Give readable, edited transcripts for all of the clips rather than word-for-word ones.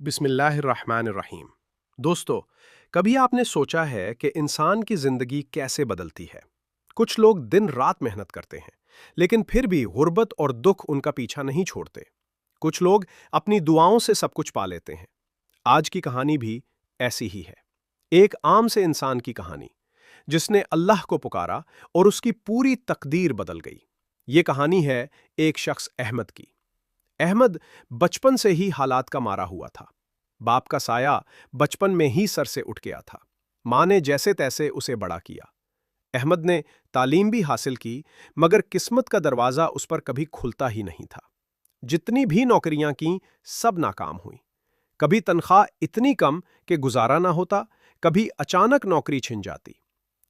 बिस्मिल्लाहिर्रहमानिर्रहीम। दोस्तों, कभी आपने सोचा है कि इंसान की ज़िंदगी कैसे बदलती है? कुछ लोग दिन रात मेहनत करते हैं, लेकिन फिर भी गुर्बत और दुख उनका पीछा नहीं छोड़ते। कुछ लोग अपनी दुआओं से सब कुछ पा लेते हैं। आज की कहानी भी ऐसी ही है। एक आम से इंसान की कहानी, जिसने अल्लाह को पुकारा और उसकी पूरी तकदीर बदल गई। ये कहानी है एक शख्स अहमद की। अहमद बचपन से ही हालात का मारा हुआ था। बाप का साया बचपन में ही सर से उठ गया था। माँ ने जैसे तैसे उसे बड़ा किया। अहमद ने तालीम भी हासिल की, मगर किस्मत का दरवाज़ा उस पर कभी खुलता ही नहीं था। जितनी भी नौकरियां की, सब नाकाम हुई। कभी तनख्वाह इतनी कम कि गुजारा ना होता, कभी अचानक नौकरी छिन जाती।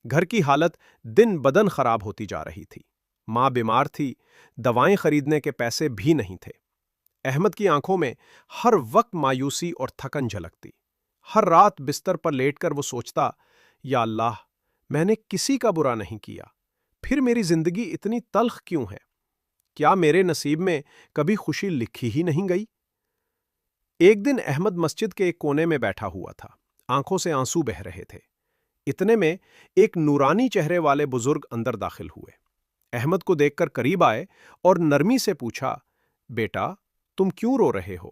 घर की हालत दिन बदन खराब होती जा रही थी। माँ बीमार थी, दवाएं खरीदने के पैसे भी नहीं थे। अहमद की आंखों में हर वक्त मायूसी और थकन झलकती। हर रात बिस्तर पर लेटकर वो सोचता, या अल्लाह, मैंने किसी का बुरा नहीं किया, फिर मेरी जिंदगी इतनी तल्ख क्यों है? क्या मेरे नसीब में कभी खुशी लिखी ही नहीं गई? एक दिन अहमद मस्जिद के एक कोने में बैठा हुआ था। आंखों से आंसू बह रहे थे। इतने में एक नूरानी चेहरे वाले बुजुर्ग अंदर दाखिल हुए। अहमद को देखकर करीब आए और नरमी से पूछा, बेटा, तुम क्यों रो रहे हो?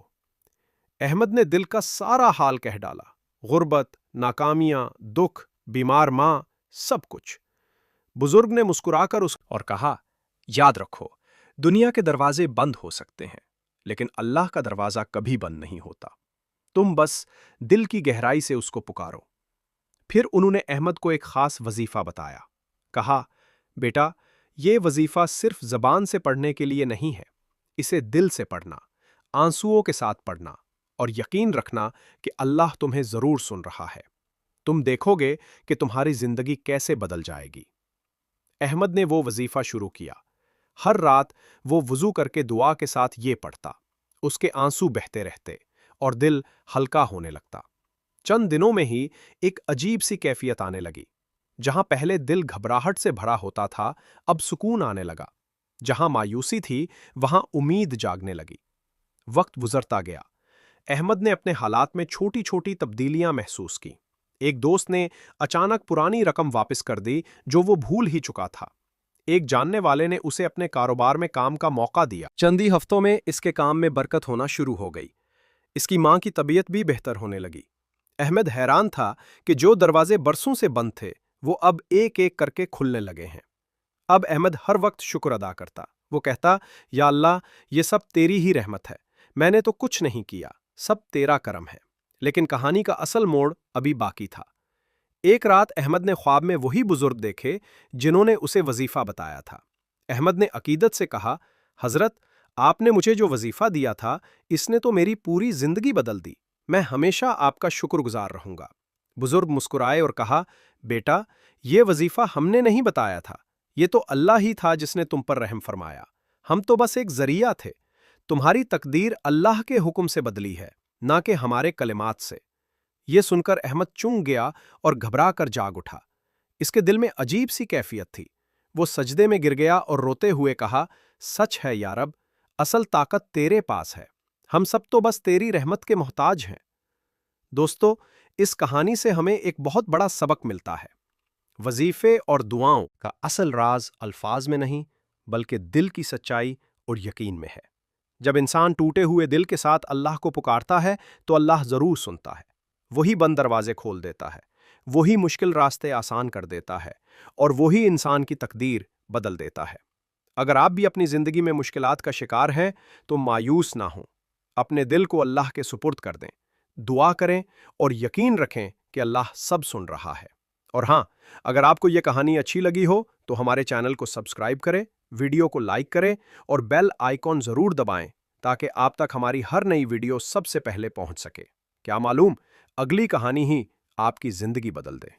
अहमद ने दिल का सारा हाल कह डाला। गुर्बत, नाकामियां, दुख, बीमार मां, सब कुछ। बुजुर्ग ने मुस्कुराकर उस और कहा, याद रखो, दुनिया के दरवाजे बंद हो सकते हैं, लेकिन अल्लाह का दरवाजा कभी बंद नहीं होता। तुम बस दिल की गहराई से उसको पुकारो। फिर उन्होंने अहमद को एक खास वजीफा बताया। कहा, बेटा, ये वजीफा सिर्फ जबान से पढ़ने के लिए नहीं है। इसे दिल से पढ़ना, आंसुओं के साथ पढ़ना, और यकीन रखना कि अल्लाह तुम्हें जरूर सुन रहा है। तुम देखोगे कि तुम्हारी जिंदगी कैसे बदल जाएगी। अहमद ने वो वजीफा शुरू किया। हर रात वो वुजू करके दुआ के साथ ये पढ़ता। उसके आंसू बहते रहते और दिल हल्का होने लगता। चंद दिनों में ही एक अजीब सी कैफियत आने लगी। जहां पहले दिल घबराहट से भरा होता था, अब सुकून आने लगा। जहां मायूसी थी, वहां उम्मीद जागने लगी। वक्त गुजरता गया। अहमद ने अपने हालात में छोटी छोटी तब्दीलियां महसूस की। एक दोस्त ने अचानक पुरानी रकम वापस कर दी, जो वो भूल ही चुका था। एक जानने वाले ने उसे अपने कारोबार में काम का मौका दिया। चंद ही हफ्तों में इसके काम में बरकत होना शुरू हो गई। इसकी मां की तबीयत भी बेहतर होने लगी। अहमद हैरान था कि जो दरवाजे बरसों से बंद थे, वो अब एक एक करके खुलने लगे हैं। अब अहमद हर वक्त शुक्र अदा करता। वो कहता, या अल्लाह, ये सब तेरी ही रहमत है। मैंने तो कुछ नहीं किया, सब तेरा करम है। लेकिन कहानी का असल मोड़ अभी बाकी था। एक रात अहमद ने ख्वाब में वही बुजुर्ग देखे जिन्होंने उसे वजीफा बताया था। अहमद ने अकीदत से कहा, हजरत, आपने मुझे जो वजीफा दिया था, इसने तो मेरी पूरी जिंदगी बदल दी। मैं हमेशा आपका शुक्रगुजार रहूंगा। बुजुर्ग मुस्कुराए और कहा, बेटा, ये वजीफा हमने नहीं बताया था। ये तो अल्लाह ही था जिसने तुम पर रहम फरमाया। हम तो बस एक जरिया थे। तुम्हारी तकदीर अल्लाह के हुक्म से बदली है, ना कि हमारे कलिमात से। ये सुनकर अहमद चूक गया और घबरा कर जाग उठा। इसके दिल में अजीब सी कैफियत थी। वो सजदे में गिर गया और रोते हुए कहा, सच है या रब, असल ताकत तेरे पास है। हम सब तो बस तेरी रहमत के मोहताज हैं। दोस्तों, इस कहानी से हमें एक बहुत बड़ा सबक मिलता है। वजीफे और दुआओं का असल राज अल्फाज में नहीं, बल्कि दिल की सच्चाई और यकीन में है। जब इंसान टूटे हुए दिल के साथ अल्लाह को पुकारता है, तो अल्लाह जरूर सुनता है। वही बंद दरवाजे खोल देता है, वही मुश्किल रास्ते आसान कर देता है, और वही इंसान की तकदीर बदल देता है। अगर आप भी अपनी जिंदगी में मुश्किलात का शिकार हैं, तो मायूस ना हों। अपने दिल को अल्लाह के सुपुर्द कर दें, दुआ करें और यकीन रखें कि अल्लाह सब सुन रहा है। और हाँ, अगर आपको यह कहानी अच्छी लगी हो तो हमारे चैनल को सब्सक्राइब करें, वीडियो को लाइक करें और बेल आइकॉन जरूर दबाएं, ताकि आप तक हमारी हर नई वीडियो सबसे पहले पहुंच सके। क्या मालूम, अगली कहानी ही आपकी जिंदगी बदल दे।